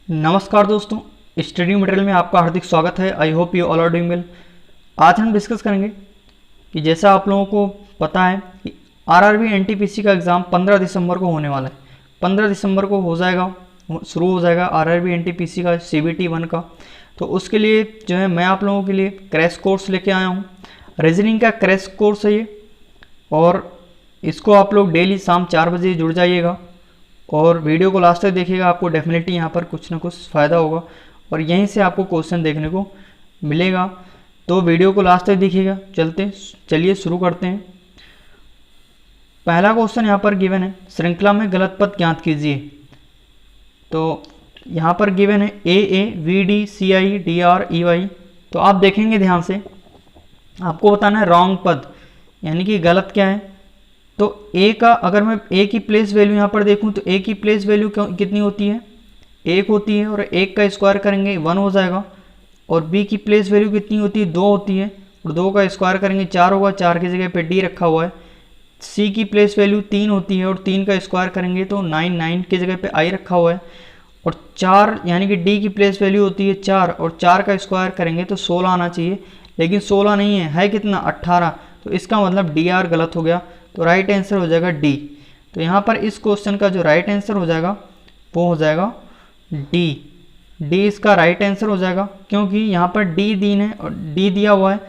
नमस्कार दोस्तों, study material में आपका हार्दिक स्वागत है। I hope you all are doing well. आज हम डिस्कस करेंगे कि जैसा आप लोगों को पता है कि आरआरबी एनटीपीसी का एग्ज़ाम 15 दिसंबर को होने वाला है। 15 दिसंबर को हो जाएगा, शुरू हो जाएगा आरआरबी एनटीपीसी का CBT 1 का। तो उसके लिए जो है मैं आप लोगों के लिए क्रैश कोर्स लेके आया हूँ। रीजनिंग का क्रैश कोर्स है ये, और इसको आप लोग डेली शाम 4 बजे जुड़ जाइएगा और वीडियो को लास्ट तक देखिएगा। आपको डेफिनेटली यहाँ पर कुछ ना कुछ फ़ायदा होगा और यहीं से आपको क्वेश्चन देखने को मिलेगा। तो वीडियो को लास्ट तक देखिएगा। चलिए शुरू करते हैं। पहला क्वेश्चन यहाँ पर गिवन है, श्रृंखला में गलत पद ज्ञात कीजिए। तो यहाँ पर गिवन है AA VD CI DR EY। तो आप देखेंगे ध्यान से, आपको बताना है रॉन्ग पद, यानी कि गलत क्या है। तो A का, अगर मैं A की प्लेस वैल्यू यहाँ पर देखूँ तो A की प्लेस वैल्यू कितनी होती है, 1 होती है, और 1 का स्क्वायर करेंगे 1 हो जाएगा। और B की प्लेस वैल्यू कितनी होती है, 2 होती है, और 2 का स्क्वायर करेंगे 4 होगा, 4 की जगह पे D रखा हुआ है। C की प्लेस वैल्यू 3 होती है और 3 का स्क्वायर करेंगे तो 9 की जगह पे I रखा हुआ है। और 4 यानी कि D की प्लेस वैल्यू होती है 4, और 4 का स्क्वायर करेंगे तो 16 आना चाहिए, लेकिन 16 नहीं है कितना, 18। तो इसका मतलब DR गलत हो गया। तो राइट आंसर हो जाएगा D। तो यहाँ पर इस क्वेश्चन का जो राइट आंसर हो जाएगा वो हो जाएगा D। D इसका राइट आंसर हो जाएगा, क्योंकि यहाँ पर D दिया हुआ है,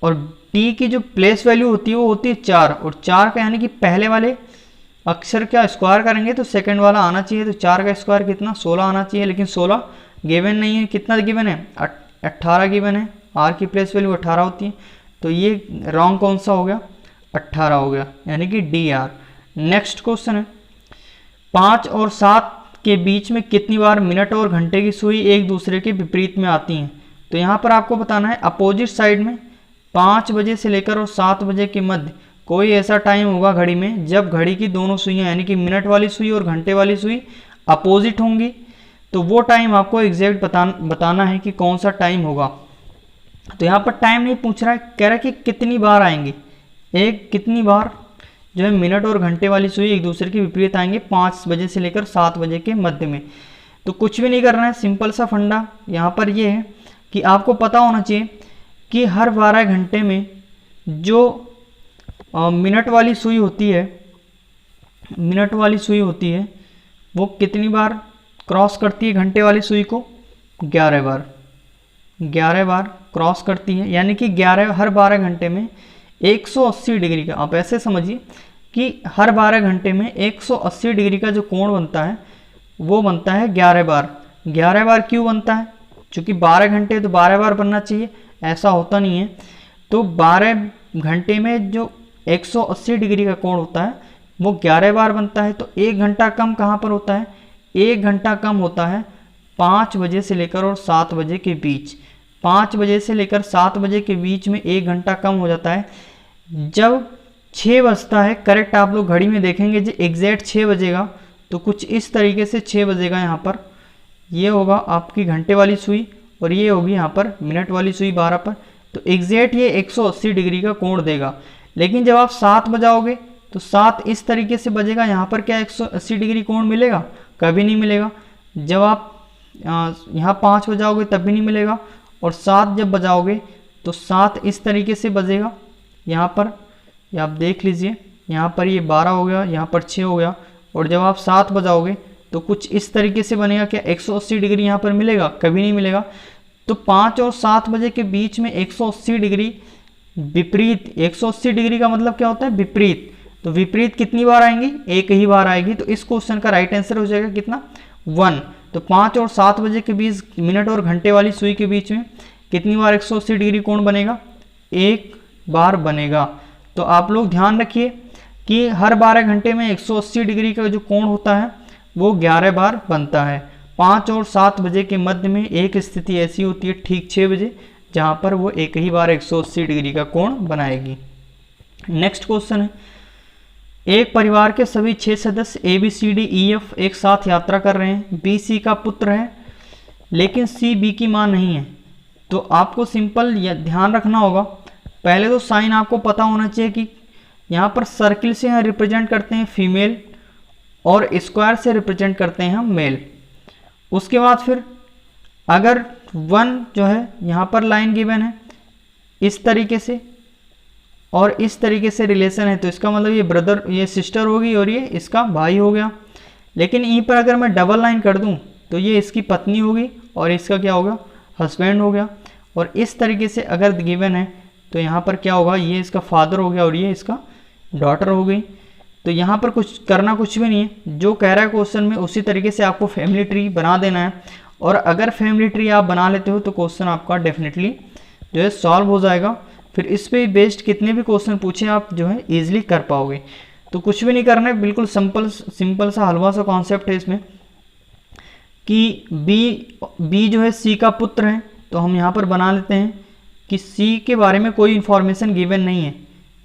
और D की जो प्लेस वैल्यू होती है वो होती है 4, और 4 का यानी कि पहले वाले अक्षर का स्क्वायर करेंगे तो सेकंड वाला आना चाहिए। तो 4 का स्क्वायर कितना, 16 आना चाहिए, लेकिन 16 गिवन नहीं है। कितना गिवन है, 18 गिवन है। R की प्लेस वैल्यू 18 होती है। तो ये रॉन्ग कौन सा हो गया, 18 हो गया, यानी कि DR। नेक्स्ट क्वेश्चन है, 5 और 7 के बीच में कितनी बार मिनट और घंटे की सुई एक दूसरे के विपरीत में आती हैं। तो यहाँ पर आपको बताना है अपोजिट साइड में 5 बजे से लेकर और 7 बजे के मध्य कोई ऐसा टाइम होगा घड़ी में जब घड़ी की दोनों सुइयाँ, यानी कि मिनट वाली सुई और घंटे वाली सुई अपोजिट होंगी। तो वो टाइम आपको एग्जैक्ट बताना है कि कौन सा टाइम होगा। तो यहाँ पर टाइम नहीं पूछ रहा है, कह रहा है कि कितनी बार आएंगी, कितनी बार जो है मिनट और घंटे वाली सुई एक दूसरे के विपरीत आएंगे 5 बजे से लेकर 7 बजे के मध्य में। तो कुछ भी नहीं करना है, सिंपल सा फंडा यहाँ पर ये है कि आपको पता होना चाहिए कि हर 12 घंटे में जो मिनट वाली सुई होती है वो कितनी बार क्रॉस करती है घंटे वाली सुई को, 11 बार क्रॉस करती है। यानी कि 11 हर 12 घंटे में 180 डिग्री का, आप ऐसे समझिए कि हर 12 घंटे में 180 डिग्री का जो कोण बनता है वो बनता है 11 बार। 11 बार क्यों बनता है, चूँकि 12 घंटे तो 12 बार बनना चाहिए, ऐसा होता नहीं है। तो 12 घंटे में जो 180 डिग्री का कोण होता है वो 11 बार बनता है। तो 1 घंटा कम कहाँ पर होता है, 1 घंटा कम होता है 5 बजे से लेकर और 7 बजे के बीच। 5 बजे से लेकर 7 बजे के बीच में 1 घंटा कम हो जाता है जब 6 बजता है। करेक्ट आप लोग घड़ी में देखेंगे जो एग्जैक्ट 6 बजेगा, तो कुछ इस तरीके से 6 बजेगा। यहाँ पर ये होगा आपकी घंटे वाली सुई और ये होगी यहाँ पर मिनट वाली सुई 12 पर। तो एग्जैक्ट ये 180 डिग्री का कोण देगा। लेकिन जब आप 7 बजाओगे तो 7 इस तरीके से बजेगा, यहाँ पर क्या 180 डिग्री कोण मिलेगा, कभी नहीं मिलेगा। जब आप यहाँ 5 बजाओगे तब भी नहीं मिलेगा, और 7 जब बजाओगे तो 7 इस तरीके से बजेगा। यहाँ पर आप देख लीजिए, यहाँ पर ये 12 हो गया, यहाँ पर 6 हो गया, और जब आप 7 बजाओगे तो कुछ इस तरीके से बनेगा। क्या 180 डिग्री यहाँ पर मिलेगा, कभी नहीं मिलेगा। तो 5 और 7 बजे के बीच में 180 डिग्री विपरीत, 180 डिग्री का मतलब क्या होता है, विपरीत। तो विपरीत कितनी बार आएंगी, एक ही बार आएगी। तो इस क्वेश्चन का राइट आंसर हो जाएगा कितना, 1। तो 5 और 7 बजे के बीच मिनट और घंटे वाली सुई के बीच में कितनी बार 180 डिग्री कोण बनेगा, 1 बार बनेगा। तो आप लोग ध्यान रखिए कि हर 12 घंटे में 180 डिग्री का जो कोण होता है वो 11 बार बनता है। 5 और 7 बजे के मध्य में एक स्थिति ऐसी होती है ठीक 6 बजे, जहाँ पर वो एक ही बार 180 डिग्री का कोण बनाएगी। नेक्स्ट क्वेश्चन है, एक परिवार के सभी 6 सदस्य ABCDEF एक साथ यात्रा कर रहे हैं। B C का पुत्र है लेकिन C B की माँ नहीं है। तो आपको सिंपल ध्यान रखना होगा, पहले तो साइन आपको पता होना चाहिए कि यहाँ पर सर्किल से हम रिप्रेजेंट करते हैं फीमेल और स्क्वायर से रिप्रेजेंट करते हैं हम मेल। उसके बाद फिर अगर 1 जो है यहाँ पर लाइन गिवन है इस तरीके से और इस तरीके से रिलेशन है, तो इसका मतलब ये ब्रदर, ये सिस्टर होगी और ये इसका भाई हो गया। लेकिन यहीं पर अगर मैं डबल लाइन कर दूं तो ये इसकी पत्नी होगी और इसका क्या होगा, हस्बैंड हो गया। और इस तरीके से अगर गिवन है तो यहाँ पर क्या होगा, ये इसका फादर हो गया और ये इसका डॉटर हो गई। तो यहाँ पर कुछ करना कुछ भी नहीं है, जो कह रहा है क्वेश्चन में उसी तरीके से आपको फैमिली ट्री बना देना है। और अगर फैमिली ट्री आप बना लेते हो तो क्वेश्चन आपका डेफिनेटली जो है सॉल्व हो जाएगा। फिर इस पे बेस्ड कितने भी क्वेश्चन पूछे आप जो है ईजिली कर पाओगे। तो कुछ भी नहीं करना है, बिल्कुल सिंपल सा हलवा सा कॉन्सेप्ट है इसमें कि बी जो है सी का पुत्र है। तो हम यहाँ पर बना लेते हैं कि सी के बारे में कोई इन्फॉर्मेशन गिवन नहीं है,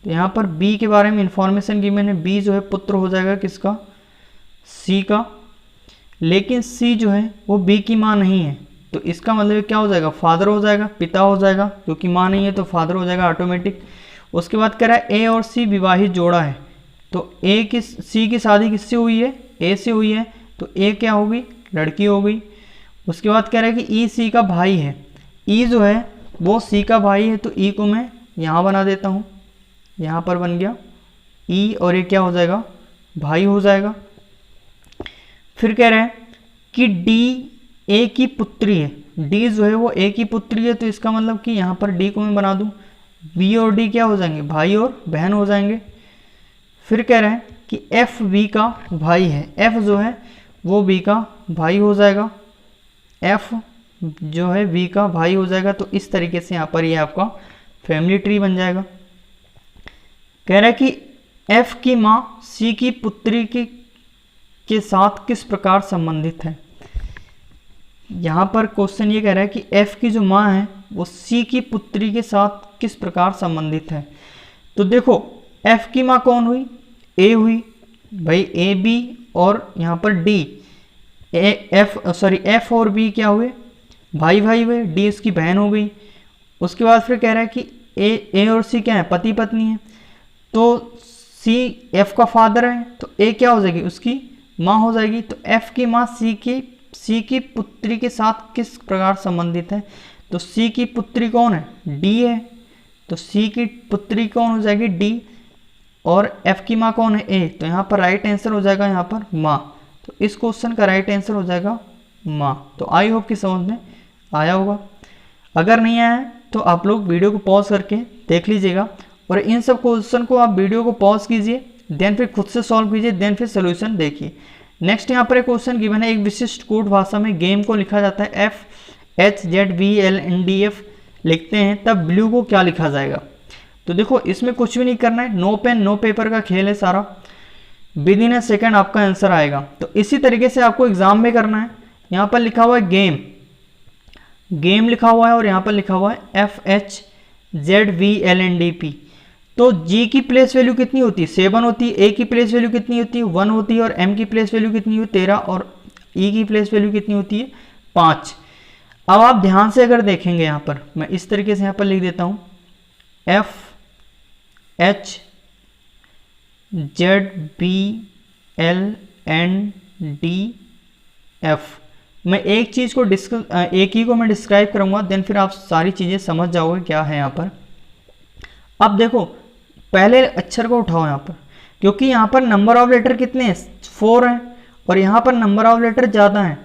तो यहाँ पर बी के बारे में इन्फॉर्मेशन गिवन है। बी जो है पुत्र हो जाएगा किसका, सी का। लेकिन सी जो है वो बी की माँ नहीं है, तो इसका मतलब क्या हो जाएगा, फादर हो जाएगा, पिता हो जाएगा, क्योंकि माँ नहीं है तो फादर हो जाएगा ऑटोमेटिक। उसके बाद कह रहा है ए और सी विवाहित जोड़ा है, तो सी की शादी किससे हुई है, ए से हुई है, तो ए क्या होगी, लड़की हो गई। उसके बाद कह रहा है कि ई सी का भाई है, ई जो है वो सी का भाई है, तो ई को मैं यहाँ बना देता हूँ, यहाँ पर बन गया ई और ये क्या हो जाएगा, भाई हो जाएगा। फिर कह रहे हैं कि डी ए की पुत्री है, डी जो है वो ए की पुत्री है, तो इसका मतलब कि यहाँ पर डी को मैं बना दूँ, बी और डी क्या हो जाएंगे, भाई और बहन हो जाएंगे। फिर कह रहे हैं कि एफ बी का भाई है, एफ जो है वो बी का भाई हो जाएगा, एफ जो है बी का भाई हो जाएगा। तो इस तरीके से यहाँ पर ये आपका फैमिली ट्री बन जाएगा। कह रहा है कि एफ की माँ सी की पुत्री के साथ किस प्रकार संबंधित है। यहाँ पर क्वेश्चन ये कह रहा है कि एफ की जो माँ है वो सी की पुत्री के साथ किस प्रकार संबंधित है। तो देखो एफ की माँ कौन हुई, ए हुई भाई, ए बी और यहाँ पर डी, एफ और बी क्या हुए, भाई भाई हुए, डी इसकी बहन हो गई। उसके बाद फिर कह रहा है कि ए और सी क्या है, पति पत्नी है, तो सी एफ का फादर है, तो ए क्या हो जाएगी, उसकी माँ हो जाएगी। तो एफ की माँ सी की पुत्री के साथ किस प्रकार संबंधित है, तो सी की पुत्री कौन है, डी है, तो सी की पुत्री कौन हो जाएगी, डी, और एफ की माँ कौन है, ए, तो यहाँ पर राइट आंसर हो जाएगा यहाँ पर माँ। तो इस क्वेश्चन का राइट आंसर हो जाएगा माँ। तो आई होप कि समझ में आया होगा। अगर नहीं आया है तो आप लोग वीडियो को पॉज करके देख लीजिएगा, और इन सब क्वेश्चन को आप वीडियो को पॉज कीजिए, देन फिर खुद से सॉल्व कीजिए, देन फिर सोल्यूशन देखिए। नेक्स्ट यहाँ पर एक क्वेश्चन गिवन है, एक विशिष्ट कोड भाषा में गेम को लिखा जाता है FHZVLNDF लिखते हैं, तब ब्लू को क्या लिखा जाएगा। तो देखो इसमें कुछ भी नहीं करना है, नो पेन नो पेपर का खेल है सारा, विद इन अ सेकेंड आपका आंसर आएगा। तो इसी तरीके से आपको एग्जाम में करना है। यहाँ पर लिखा हुआ है गेम लिखा हुआ है, और यहाँ पर लिखा हुआ है FHZVLNDP। तो G की प्लेस वैल्यू कितनी होती है, 7 होती है, A की प्लेस वैल्यू कितनी होती है, 1 होती है, और M की प्लेस वैल्यू कितनी होती है, 13, और E की प्लेस वैल्यू कितनी होती है, 5। अब आप ध्यान से अगर देखेंगे यहाँ पर, मैं इस तरीके से यहाँ पर लिख देता हूँ FHZVLNDF। मैं एक चीज़ को एक ही को मैं डिस्क्राइब करूँगा, देन फिर आप सारी चीज़ें समझ जाओगे क्या है यहाँ पर। अब देखो पहले अक्षर को उठाओ यहाँ पर, क्योंकि यहाँ पर नंबर ऑफ लेटर कितने हैं, 4 हैं, और यहाँ पर नंबर ऑफ लेटर ज़्यादा हैं।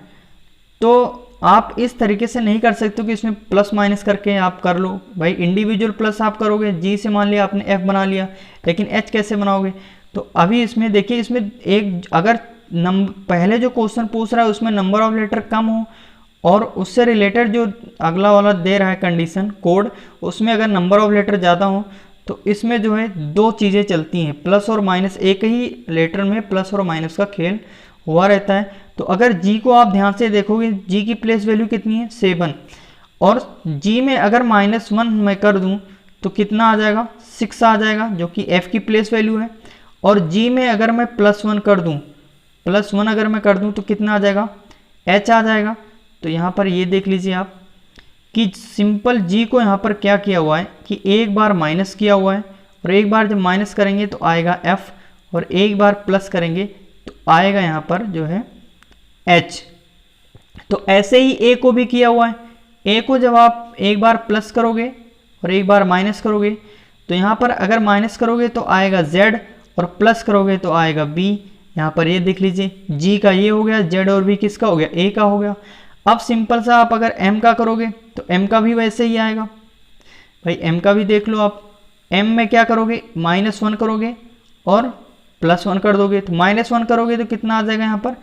तो आप इस तरीके से नहीं कर सकते कि इसमें प्लस माइनस करके आप कर लो भाई, इंडिविजुअल प्लस आप करोगे, जी से मान लिया आपने एफ बना लिया, लेकिन एच कैसे बनाओगे। तो अभी इसमें देखिए, इसमें एक अगर पहले जो क्वेश्चन पूछ रहा है उसमें नंबर ऑफ लेटर कम हो, और उससे रिलेटेड जो अगला वाला दे रहा है कंडीशन कोड, उसमें अगर नंबर ऑफ लेटर ज़्यादा हो, तो इसमें जो है दो चीज़ें चलती हैं, प्लस और माइनस, एक ही लेटर में प्लस और माइनस का खेल हुआ रहता है। तो अगर जी को आप ध्यान से देखोगे, जी की प्लेस वैल्यू कितनी है, 7, और जी में अगर -1 मैं कर दूं तो कितना आ जाएगा, 6 आ जाएगा, जो कि एफ की प्लेस वैल्यू है। और जी में अगर मैं +1 कर दूं, +1 अगर मैं कर दूं तो कितना आ जाएगा, एच आ जाएगा। तो यहाँ पर ये देख लीजिए आप कि सिंपल जी को यहाँ पर क्या किया हुआ है कि एक बार माइनस किया हुआ है, और एक बार जब माइनस करेंगे तो आएगा एफ, और एक बार प्लस करेंगे तो आएगा यहाँ पर जो है एच। तो ऐसे ही ए को भी किया हुआ है। ए को जब आप एक बार प्लस करोगे और एक बार माइनस करोगे तो यहाँ पर अगर माइनस करोगे तो आएगा z और प्लस करोगे तो आएगा b। यहाँ पर ये देख लीजिए, g का ये हो गया, z और b किसका हो गया, a का हो गया। अब सिंपल सा आप अगर m का करोगे तो m का भी वैसे ही आएगा। भाई m का भी देख लो आप, m में क्या करोगे, -1 करोगे और +1 कर दोगे। तो -1 करोगे तो कितना आ जाएगा, यहाँ पर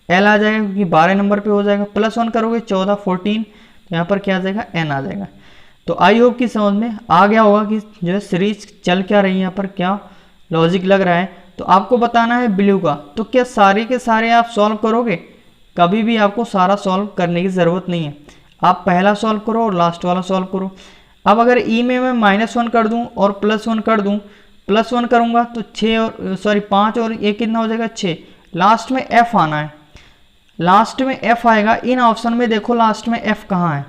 l आ जाएगा क्योंकि 12 नंबर पे हो जाएगा। +1 करोगे 14 14, तो यहाँ पर क्या आ जाएगा, n आ जाएगा। तो आई होप कि समझ में आ गया होगा कि जो है सीरीज चल क्या रही है, यहाँ पर क्या लॉजिक लग रहा है। तो आपको बताना है ब्लू का, तो क्या सारे के सारे आप सॉल्व करोगे, कभी भी आपको सारा सॉल्व करने की ज़रूरत नहीं है। आप पहला सॉल्व करो और लास्ट वाला सॉल्व करो। अब अगर ई में मैं -1 कर दूं और +1 कर दूं, +1 करूंगा तो 6 और 5 और ये कितना हो जाएगा, 6। लास्ट में f आना है, लास्ट में f आएगा। इन ऑप्शन में देखो लास्ट में f कहाँ है,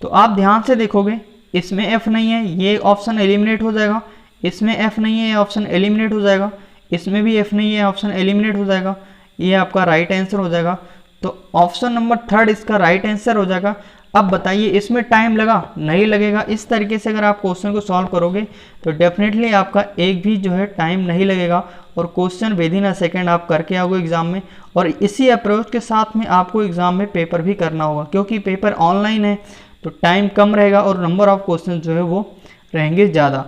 तो आप ध्यान से देखोगे इसमें f नहीं है, ये ऑप्शन एलिमिनेट हो जाएगा। इसमें f नहीं है, ये ऑप्शन एलिमिनेट हो जाएगा। इसमें भी f नहीं है, ऑप्शन एलिमिनेट हो जाएगा। ये आपका राइट आंसर हो जाएगा। तो ऑप्शन नंबर 3 इसका राइट आंसर हो जाएगा। अब बताइए इसमें टाइम लगा, नहीं लगेगा। इस तरीके से अगर आप क्वेश्चन को सॉल्व करोगे तो डेफिनेटली आपका एक भी जो है टाइम नहीं लगेगा और question with in a second आप करके आओगे एग्जाम में। और इसी अप्रोच के साथ में आपको एग्जाम में पेपर भी करना होगा, क्योंकि पेपर ऑनलाइन है तो टाइम कम रहेगा और नंबर ऑफ क्वेश्चन जो है वो रहेंगे ज़्यादा।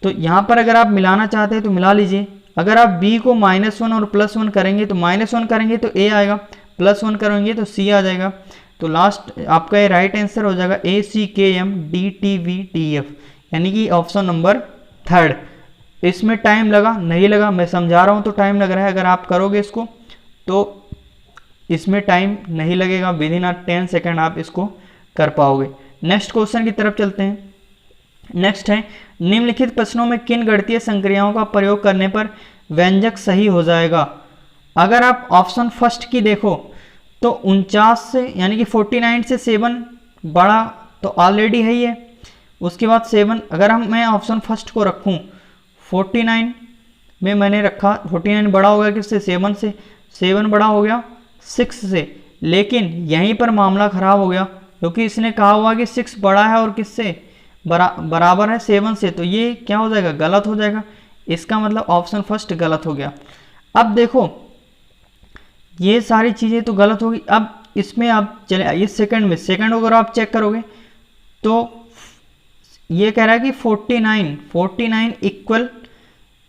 तो यहाँ पर अगर आप मिलाना चाहते हैं तो मिला लीजिए। अगर आप b को -1 और +1 करेंगे तो -1 करेंगे तो a आएगा, +1 करेंगे तो c आ जाएगा। तो लास्ट आपका ये राइट आंसर हो जाएगा ACKMDTVTF, यानी कि ऑप्शन नंबर 3। इसमें टाइम लगा, नहीं लगा, मैं समझा रहा हूँ तो टाइम लग रहा है। अगर आप करोगे इसको तो इसमें टाइम नहीं लगेगा, विद इन 10 सेकेंड आप इसको कर पाओगे। नेक्स्ट क्वेश्चन की तरफ चलते हैं। नेक्स्ट है, निम्नलिखित प्रश्नों में किन गणितीय संक्रियाओं का प्रयोग करने पर व्यंजक सही हो जाएगा। अगर आप ऑप्शन फर्स्ट की देखो तो 49 से यानी कि 49 से 7 बड़ा तो ऑलरेडी है ही है। उसके बाद 7, अगर मैं ऑप्शन फर्स्ट को रखूं 49 में मैंने रखा, 49 बड़ा हो गया किससे, 7 से, 7 बड़ा हो गया 6 से। लेकिन यहीं पर मामला खराब हो गया क्योंकि इसने कहा हुआ कि 6 बड़ा है और किससे बराबर है 7 से, तो ये क्या हो जाएगा, गलत हो जाएगा। इसका मतलब ऑप्शन फर्स्ट गलत हो गया। अब देखो ये सारी चीज़ें तो गलत होगी। अब इसमें आप चले इस सेकंड में, सेकंड अगर आप चेक करोगे तो ये कह रहा है कि 49 इक्वल,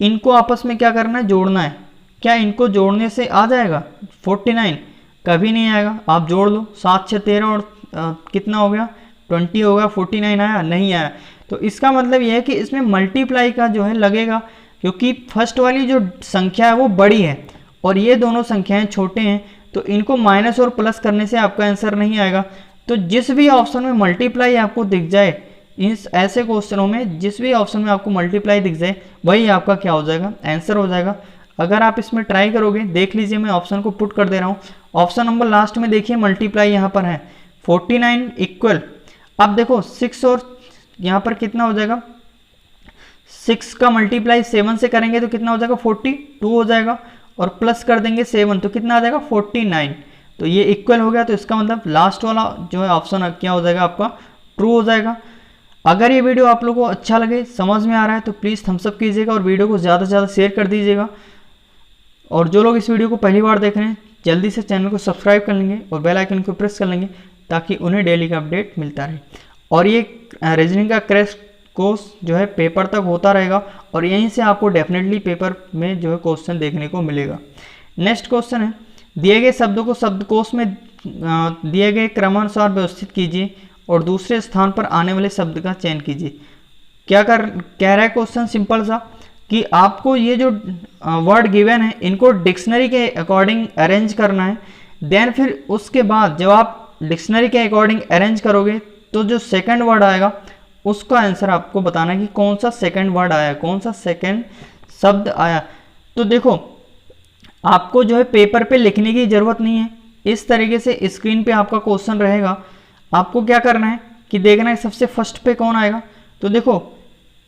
इनको आपस में क्या करना है, जोड़ना है। क्या इनको जोड़ने से आ जाएगा 49? कभी नहीं आएगा। आप जोड़ लो, 7 6 13 और कितना हो गया 20 हो गया, 49 आया, नहीं आया। तो इसका मतलब ये है कि इसमें मल्टीप्लाई का जो है लगेगा, क्योंकि फर्स्ट वाली जो संख्या है वो बड़ी है और ये दोनों संख्याएं छोटे हैं, तो इनको माइनस और प्लस करने से आपका आंसर नहीं आएगा। तो जिस भी ऑप्शन में मल्टीप्लाई आपको दिख जाए, इस ऐसे क्वेश्चनों में जिस भी ऑप्शन में आपको मल्टीप्लाई दिख जाए वही आपका क्या हो जाएगा, आंसर हो जाएगा। अगर आप इसमें ट्राई करोगे, देख लीजिए मैं ऑप्शन को पुट कर दे रहा हूँ। ऑप्शन नंबर लास्ट में देखिए मल्टीप्लाई यहाँ पर है 49 इक्वल, अब देखो 6 और यहाँ पर कितना हो जाएगा, 6 का मल्टीप्लाई 7 से करेंगे तो कितना हो जाएगा 42 हो जाएगा, और प्लस कर देंगे 7 तो कितना आ जाएगा 49। तो ये इक्वल हो गया। तो इसका मतलब लास्ट वाला जो है ऑप्शन क्या हो जाएगा, आपका ट्रू हो जाएगा। अगर ये वीडियो आप लोगों को अच्छा लगे, समझ में आ रहा है, तो प्लीज़ थम्स अप कीजिएगा और वीडियो को ज़्यादा से ज़्यादा शेयर कर दीजिएगा। और जो लोग इस वीडियो को पहली बार देख रहे हैं जल्दी से चैनल को सब्सक्राइब कर लेंगे और बेल आइकन को प्रेस कर लेंगे ताकि उन्हें डेली का अपडेट मिलता रहे। और ये रीजनिंग का क्रैश कोर्स जो है पेपर तक होता रहेगा और यहीं से आपको डेफिनेटली पेपर में जो है क्वेश्चन देखने को मिलेगा। नेक्स्ट क्वेश्चन है, दिए गए शब्दों को शब्दकोश में दिए गए क्रमानुसार व्यवस्थित कीजिए और दूसरे स्थान पर आने वाले शब्द का चयन कीजिए। कह रहा है क्वेश्चन सिंपल सा कि आपको ये जो वर्ड गिवन है इनको डिक्शनरी के अकॉर्डिंग अरेंज करना है। देन फिर उसके बाद जब आप डिक्शनरी के अकॉर्डिंग अरेंज करोगे तो जो सेकंड वर्ड आएगा उसका आंसर आपको बताना है कि कौन सा सेकंड वर्ड आया, कौन सा सेकंड शब्द आया। तो देखो आपको जो है पेपर पे लिखने की ज़रूरत नहीं है, इस तरीके से स्क्रीन पे आपका क्वेश्चन रहेगा। आपको क्या करना है कि देखना है सबसे फर्स्ट पे कौन आएगा। तो देखो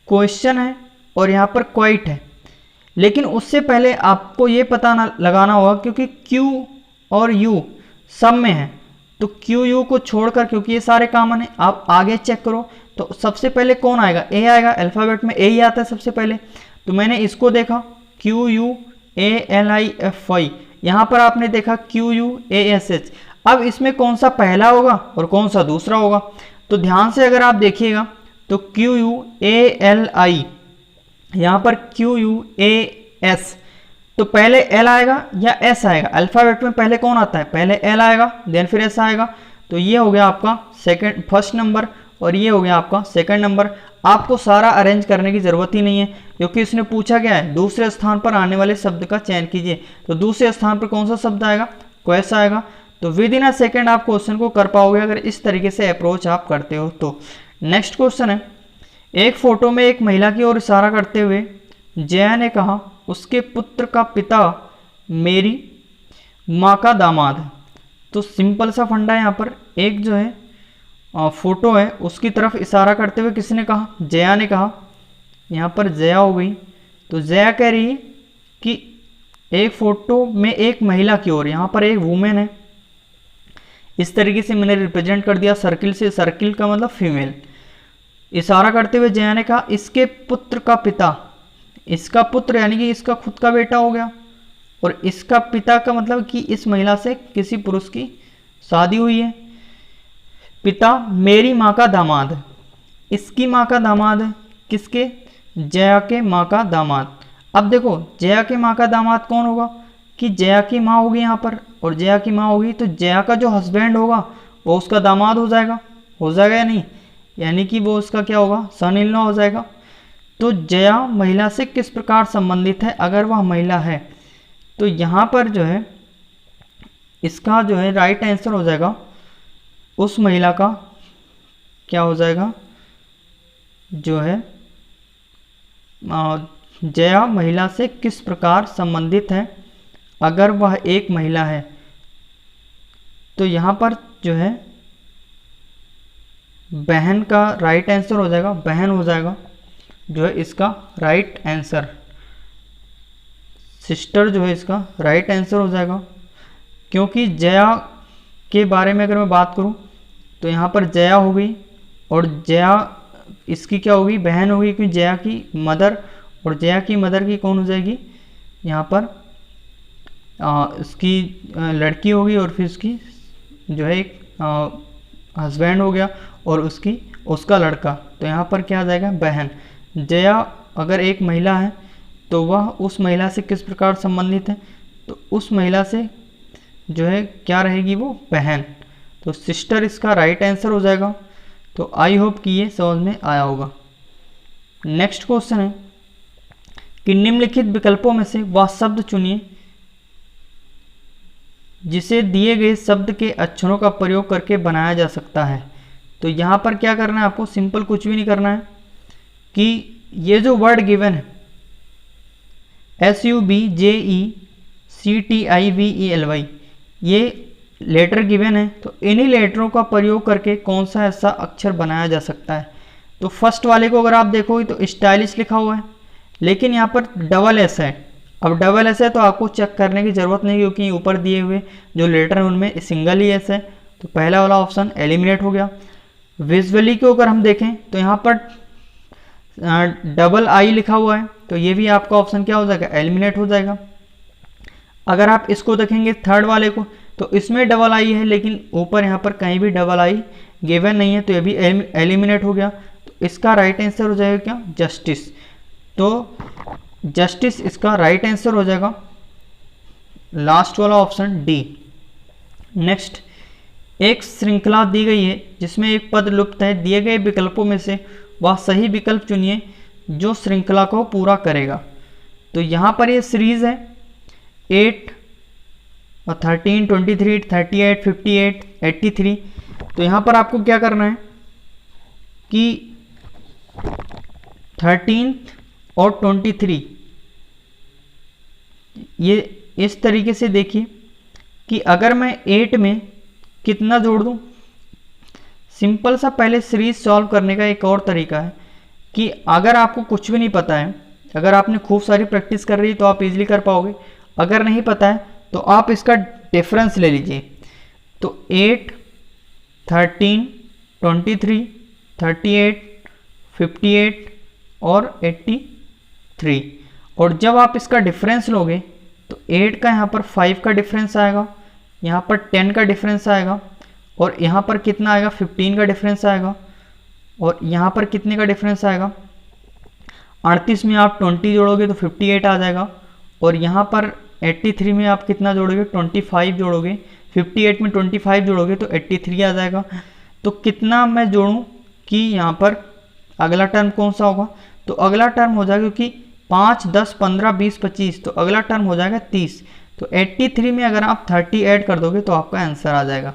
क्वेश्चन है और यहाँ पर क्वाइट है, लेकिन उससे पहले आपको ये पता लगाना होगा क्योंकि क्यू और यू सब में है तो क्यू यू को छोड़कर, क्योंकि ये सारे कॉमन है, आप आगे चेक करो तो सबसे पहले कौन आएगा, ए आएगा, अल्फ़ाबेट में ए ही आता है सबसे पहले। तो मैंने इसको देखा Q U A L I F Y, यहाँ पर आपने देखा Q U A S H. अब इसमें कौन सा पहला होगा और कौन सा दूसरा होगा, तो ध्यान से अगर आप देखिएगा तो क्यू यू ए एल आई, यहाँ पर क्यू यू ए एस, तो पहले एल आएगा या एस आएगा, अल्फ़ाबेट में पहले कौन आता है, पहले एल आएगा देन फिर एस आएगा। तो ये हो गया आपका फर्स्ट नंबर और ये हो गया आपका सेकंड नंबर। आपको सारा अरेंज करने की ज़रूरत ही नहीं है, क्योंकि इसने पूछा क्या है, दूसरे स्थान पर आने वाले शब्द का चयन कीजिए। तो दूसरे स्थान पर कौन सा शब्द आएगा, क्वेस आएगा। तो विद इन अ सेकेंड आप क्वेश्चन को कर पाओगे अगर इस तरीके से अप्रोच आप करते हो तो। नेक्स्ट क्वेश्चन है, एक फोटो में एक महिला की ओर इशारा करते हुए जया ने कहा उसके पुत्र का पिता मेरी माँ का दामाद है। तो सिंपल सा फंडा है, यहाँ पर एक जो है फोटो है उसकी तरफ इशारा करते हुए किसने कहा, जया ने कहा। यहाँ पर जया हो गई, तो जया कह रही है कि एक फोटो में एक महिला की ओर, यहाँ पर एक वुमेन है, इस तरीके से मैंने रिप्रेजेंट कर दिया सर्किल से, सर्किल का मतलब फीमेल। इशारा करते हुए जया ने कहा इसके पुत्र का पिता, इसका पुत्र यानी कि इसका खुद का बेटा हो गया, और इसका पिता का मतलब कि इस महिला से किसी पुरुष की शादी हुई है। पिता मेरी माँ का दामाद है, इसकी माँ का दामाद है, किसके, जया के माँ का दामाद। अब देखो जया के माँ का दामाद कौन होगा, कि जया की माँ होगी यहाँ पर, और जया की माँ होगी तो जया का जो हस्बैंड होगा वो उसका दामाद हो जाएगा या नहीं, यानी कि वो उसका क्या होगा, सन इन लॉ हो जाएगा। तो जया महिला से किस प्रकार संबंधित है, अगर वह महिला है, तो यहाँ पर जो है इसका जो है राइट आंसर हो जाएगा उस महिला का क्या हो जाएगा, जो है जया महिला से किस प्रकार संबंधित है अगर वह एक महिला है। तो यहाँ पर जो है बहन का राइट आंसर हो जाएगा, बहन हो जाएगा जो है इसका राइट आंसर, सिस्टर जो है इसका राइट आंसर हो जाएगा। क्योंकि जया के बारे में अगर मैं बात करूं तो यहाँ पर जया हो गई और जया इसकी क्या होगी, बहन होगी, क्योंकि जया की मदर, और जया की मदर की कौन हो जाएगी, यहाँ पर इसकी लड़की होगी, और फिर उसकी जो है एक हस्बैंड हो गया और उसका लड़का, तो यहाँ पर क्या आ जाएगा, बहन। जया अगर एक महिला है तो वह उस महिला से किस प्रकार संबंधित है, तो उस महिला से जो है क्या रहेगी, वो बहन। तो सिस्टर इसका राइट आंसर हो जाएगा। तो आई होप कि ये समझ में आया होगा। नेक्स्ट क्वेश्चन है कि निम्नलिखित विकल्पों में से वह शब्द चुनिए जिसे दिए गए शब्द के अक्षरों का प्रयोग करके बनाया जा सकता है। तो यहाँ पर क्या करना है आपको, सिंपल कुछ भी नहीं करना है कि ये जो वर्ड गिवन है SUBJECTIVELY, ये लेटर गिवन है, तो इन्हीं लेटरों का प्रयोग करके कौन सा ऐसा अक्षर बनाया जा सकता है। तो फर्स्ट वाले को अगर आप देखोगे तो स्टाइलिश लिखा हुआ है, लेकिन यहाँ पर डबल एस है। अब डबल एस है तो आपको चेक करने की ज़रूरत नहीं, क्योंकि ऊपर दिए हुए जो लेटर हैं उनमें सिंगल ही एस है, तो पहला वाला ऑप्शन एलिमिनेट हो गया। विजुअली को अगर हम देखें तो यहाँ पर डबल आई लिखा हुआ है, तो ये भी आपका ऑप्शन क्या हो जाएगा, एलिमिनेट हो जाएगा। अगर आप इसको देखेंगे थर्ड वाले को, तो इसमें डबल आई है, लेकिन ऊपर यहाँ पर कहीं भी डबल आई गिवन नहीं है, तो ये भी एलिमिनेट हो गया। तो इसका राइट आंसर हो जाएगा क्या, जस्टिस। तो जस्टिस इसका राइट आंसर हो जाएगा, लास्ट वाला ऑप्शन डी। नेक्स्ट, एक श्रृंखला दी गई है जिसमें एक पद लुप्त है, दिए गए विकल्पों में से वह सही विकल्प चुनिए जो श्रृंखला को पूरा करेगा। तो यहाँ पर ये सीरीज है 8 और 13, 23, 38, 58, 83। तो यहाँ पर आपको क्या करना है कि 13 और 23 ये इस तरीके से देखिए कि अगर मैं 8 में कितना जोड़ दूं, सिंपल सा पहले सीरीज सॉल्व करने का एक और तरीका है कि अगर आपको कुछ भी नहीं पता है, अगर आपने खूब सारी प्रैक्टिस कर रही तो आप इजीली कर पाओगे, अगर नहीं पता है तो आप इसका डिफरेंस ले लीजिए। तो 8 13, 23, 38, 58 और 83। और जब आप इसका डिफरेंस लोगे तो 8 का यहाँ पर 5 का डिफरेंस आएगा, यहाँ पर 10 का डिफरेंस आएगा, और यहाँ पर कितना आएगा 15 का डिफरेंस आएगा, और यहाँ पर कितने का डिफरेंस आएगा 38 में आप 20 जोड़ोगे तो 58 आ जाएगा, और यहाँ पर 83 में आप कितना जोड़ोगे 25 जोड़ोगे, 58 में 25 जोड़ोगे तो 83 आ जाएगा। तो कितना मैं जोड़ूं कि यहाँ पर अगला टर्म कौन सा होगा, तो अगला टर्म हो जाएगा क्योंकि 5, 10, 15, 20, 25, तो अगला टर्म हो जाएगा 30। तो 83 में अगर आप 30 ऐड कर दोगे तो आपका आंसर आ जाएगा।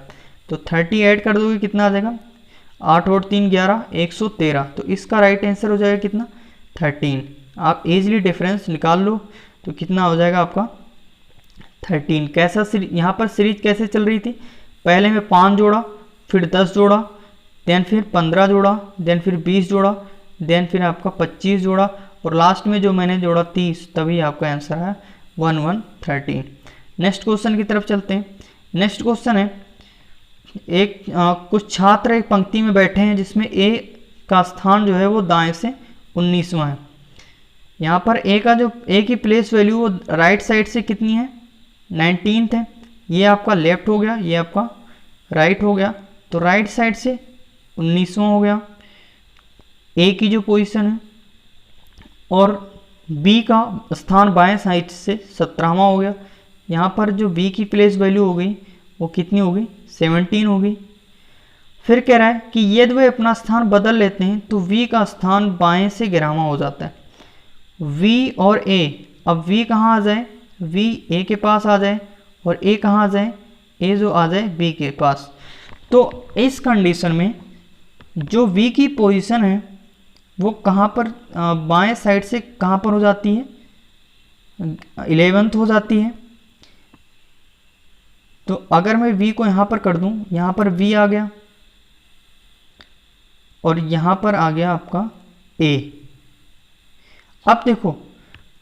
तो 30 ऐड कर दोगे कितना आ जाएगा 8 और 3 11, 113। तो इसका राइट आंसर हो जाएगा कितना 13। आप इजीली डिफरेंस निकाल लो तो कितना हो जाएगा आपका 13। कैसा यहाँ पर सीरीज कैसे चल रही थी, पहले में 5 जोड़ा, फिर 10 जोड़ा, देन फिर 15 जोड़ा, देन फिर 20 जोड़ा, देन फिर आपका 25 जोड़ा, और लास्ट में जो मैंने जोड़ा 30, तभी आपका आंसर है 1113। नेक्स्ट क्वेश्चन की तरफ चलते हैं। नेक्स्ट क्वेश्चन है कुछ छात्र एक पंक्ति में बैठे हैं जिसमें ए का स्थान जो है वो दाएं से 19वां है। यहाँ पर ए की प्लेस वैल्यू वो राइट साइड से कितनी है 19th है। ये आपका लेफ्ट हो गया, ये आपका राइट हो गया, तो राइट साइड से 19वां हो गया ए की जो पोजीशन है, और बी का स्थान बाएं साइड से 17वां हो गया। यहाँ पर जो बी की प्लेस वैल्यू हो गई वो कितनी हो गई 17 हो गई। फिर कह रहा है कि यदि वे अपना स्थान बदल लेते हैं तो वी का स्थान बाएं से 11वां हो जाता है। वी और ए, अब वी कहाँ आ जाए, वी ए के पास आ जाए, और ए कहाँ आ जाए, ए जो आ जाए बी के पास। तो इस कंडीशन में जो वी की पोजीशन है वो कहाँ पर बाएं साइड से कहाँ पर हो जाती है 11th हो जाती है। तो अगर मैं v को यहाँ पर कर दूँ, यहाँ पर v आ गया और यहाँ पर आ गया आपका a। अब देखो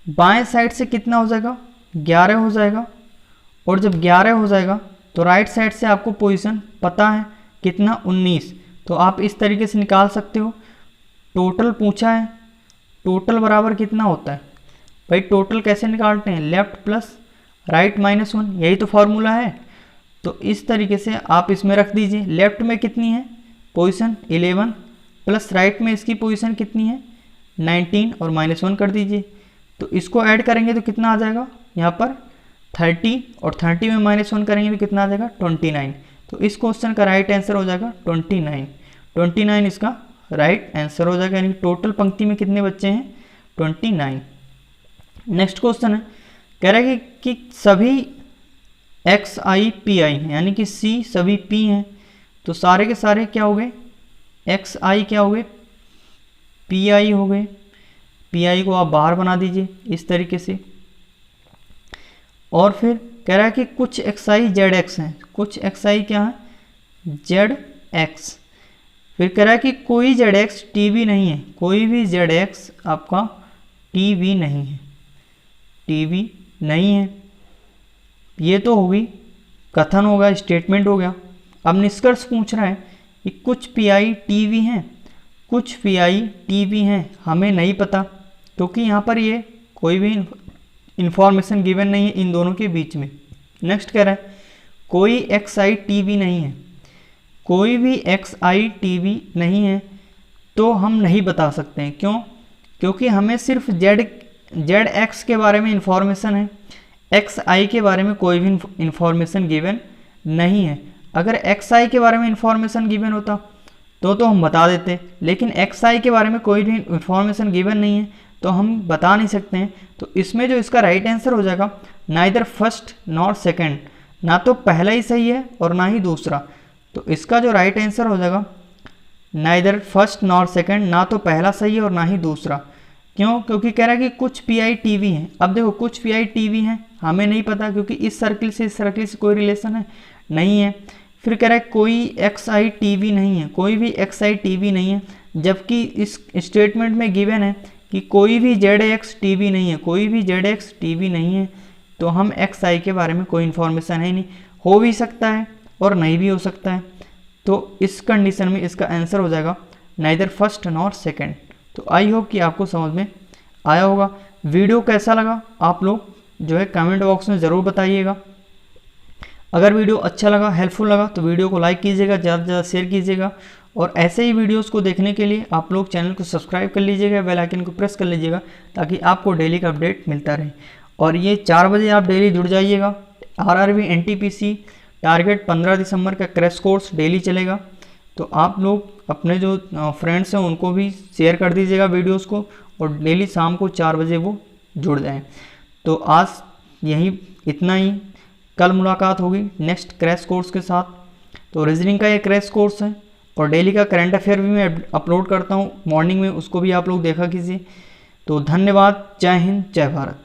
बाएं साइड से कितना हो जाएगा 11 हो जाएगा, और जब 11 हो जाएगा तो राइट साइड से आपको पोजीशन पता है कितना 19। तो आप इस तरीके से निकाल सकते हो। टोटल पूछा है, टोटल बराबर कितना होता है भाई, टोटल कैसे निकालते हैं लेफ्ट प्लस राइट -1, यही तो फॉर्मूला है। तो इस तरीके से आप इसमें रख दीजिए, लेफ्ट में कितनी है पोजीशन 11 प्लस राइट में इसकी पोजीशन कितनी है 19 और -1 कर दीजिए। तो इसको ऐड करेंगे तो कितना आ जाएगा यहाँ पर 30, और 30 में -1 करेंगे तो कितना आ जाएगा 29। तो इस क्वेश्चन का राइट आंसर हो जाएगा 29 इसका राइट आंसर हो जाएगा। यानी टोटल पंक्ति में कितने बच्चे हैं 29। नेक्स्ट क्वेश्चन है कह रहा है कि सभी एक्स आई पी आई हैं, यानी कि सी सभी पी हैं, तो सारे के सारे क्या हो गए एक्स आई क्या हो गए पी आई हो गए। पी आई को आप बाहर बना दीजिए इस तरीके से। और फिर कह रहा है कि कुछ एक्स आई जेड एक्स हैं, कुछ एक्स आई क्या है जेड एक्स। फिर कह रहा है कि कोई जेड एक्स टी वी नहीं है, कोई भी जेड एक्स आपका टी वी नहीं है, टी वी नहीं है। ये तो होगी कथन होगा, स्टेटमेंट हो गया। अब निष्कर्ष पूछ रहा है कि कुछ पी आई टी वी हैं, कुछ पी आई टी वी हैं, हमें नहीं पता क्योंकि यहाँ पर ये कोई भी इंफॉर्मेशन गिवन नहीं है इन दोनों के बीच में। नेक्स्ट कह रहा है कोई एक्स आई टी वी नहीं है, कोई भी एक्स आई टी वी नहीं है, तो हम नहीं बता सकते हैं। क्यों? क्योंकि हमें सिर्फ जेड एक्स के बारे में इंफॉर्मेशन है, एक्स आई के बारे में कोई भी इंफॉर्मेशन गिवन नहीं है। अगर एक्स आई के बारे में इंफॉर्मेशन गिवन होता तो हम बता देते, लेकिन एक्स आई के बारे में कोई भी इंफॉर्मेशन गिवन नहीं है तो हम बता नहीं सकते हैं। तो इसमें जो इसका राइट आंसर हो जाएगा नाइदर फर्स्ट नॉर सेकंड, ना तो पहला ही सही है और ना ही दूसरा। तो इसका जो राइट आंसर हो जाएगा नाइदर फर्स्ट नॉर सेकंड, ना तो पहला सही है और ना ही दूसरा। क्यों? क्योंकि कह रहा है कि कुछ पी आई टी वी हैं। अब देखो कुछ पी आई टी वी हैं हमें नहीं पता क्योंकि इस सर्किल से इस सर्किल से कोई रिलेशन है नहीं है। फिर कह रहा है कोई एक्स आई टी वी नहीं है, कोई भी एक्स आई टी वी नहीं है, जबकि इस स्टेटमेंट में गिवन है कि कोई भी जेड एक्स टी वी नहीं है, कोई भी जेड एक्स टी वी नहीं है। तो हम एक्स आई के बारे में कोई इन्फॉर्मेशन है नहीं, हो भी सकता है और नहीं भी हो सकता है। तो इस कंडीशन में इसका आंसर हो जाएगा नाइदर फर्स्ट नॉर सेकंड। तो आई होप कि आपको समझ में आया होगा। वीडियो कैसा लगा आप लोग जो है कमेंट बॉक्स में ज़रूर बताइएगा। अगर वीडियो अच्छा लगा, हेल्पफुल लगा, तो वीडियो को लाइक कीजिएगा, ज़्यादा से ज़्यादा शेयर कीजिएगा। और ऐसे ही वीडियोस को देखने के लिए आप लोग चैनल को सब्सक्राइब कर लीजिएगा, बेल आइकन को प्रेस कर लीजिएगा, ताकि आपको डेली का अपडेट मिलता रहे। और ये 4 बजे आप डेली जुड़ जाइएगा। आरआरबी एनटीपीसी टारगेट 15 दिसंबर का क्रैश कोर्स डेली चलेगा। तो आप लोग अपने जो फ्रेंड्स हैं उनको भी शेयर कर दीजिएगा वीडियोस को, और डेली शाम को 4 बजे वो जुड़ जाएँ। तो आज यही इतना ही, कल मुलाकात होगी नेक्स्ट क्रैश कोर्स के साथ। तो रीजनिंग का ये क्रैश कोर्स है, और डेली का करंट अफेयर भी मैं अपलोड करता हूँ मॉर्निंग में, उसको भी आप लोग देखा कीजिए। तो धन्यवाद। जय हिंद, जय भारत।